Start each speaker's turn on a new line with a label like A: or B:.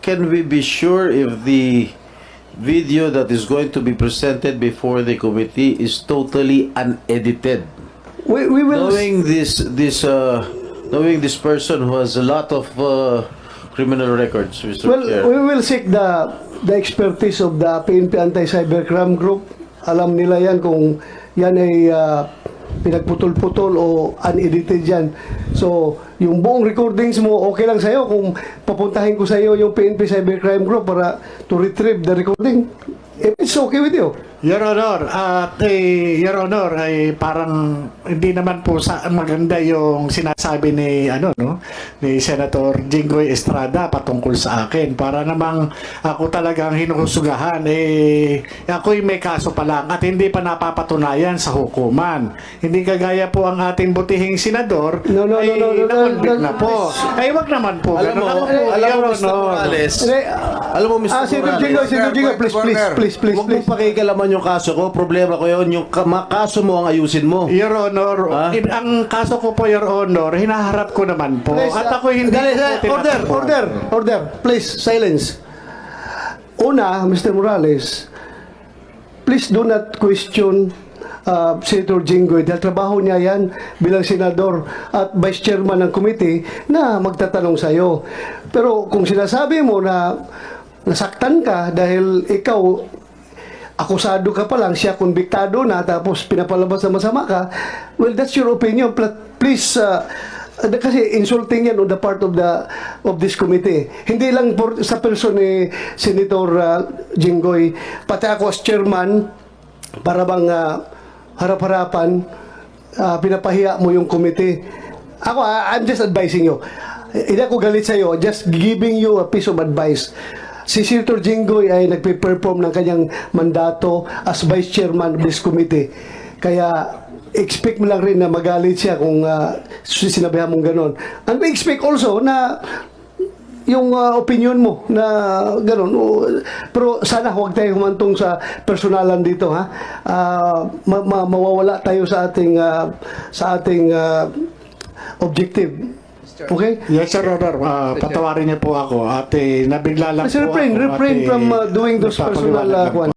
A: can we be sure if the video that is going to be presented before the committee is totally unedited?
B: We will...
A: Knowing knowing this person who has a lot of criminal records, Mr.
B: Well,
A: Chair.
B: we will seek the expertise of the PNP Anti-Cybercrime Group. Alam nila yan kung yan ay pinagputol-putol o unedited yan. So, yung buong recordings mo, okay lang sa'yo kung papuntahin ko sa'yo yung PNP Cybercrime Group para to retrieve the recording. If it's okay with you.
C: Your Honor, Your Honor, ay parang hindi naman po maganda yung sinasabi ni ni Senator Jinggoy Estrada patungkol sa akin. Para namang ako talagang hinuhusugahan, ako'y may kaso pa lang at hindi pa napapatunayan sa hukuman. Hindi kagaya po ang ating butihing senador, nakonvict na po. Ay, wag naman po.
A: Alam mo, Mr. Morales, alam mo, Mr. Morales,
B: Senator Jinggoy, please.
A: Huwag mong pakikalaman yung kaso ko. Problema ko yun. Yung kaso mo ang ayusin mo.
C: Your Honor, ang kaso ko po, Your Honor, hinaharap ko naman po.
B: Please,
C: at ako hindi
B: Order. Please, silence. Una, Mr. Morales, please do not question Senator Jinggoy dahil trabaho niya yan bilang senador at vice chairman ng committee na magtatanong sa iyo. Pero kung sinasabi mo na nasaktan ka dahil ikaw akusado ka pa lang, siya konbiktado na, tapos pinapalabas na masama ka, well, that's your opinion. Please, kasi insulting yan on the part of this committee. Hindi lang sa person ni Senator Jinggoy, pati ako as chairman, para bang harap-harapan, pinapahiya mo yung committee. Ako, I'm just advising you. Hindi ako galit sa'yo, just giving you a piece of advice. Si Senator Jinggoy ay nagpe-perform ng kanyang mandato as vice chairman of this committee. Kaya expect mo lang rin na magalit siya kung sinabihan mong ganon. And we expect also na yung opinion mo na ganon. Pero sana huwag tayo humantong sa personalan dito, ha. Mawawala tayo sa ating objective. Okay?
C: Yes, Sir Honor. Patawarin niyo po ako at nabigla lang po
B: Refrain
C: ako.
B: from doing those personal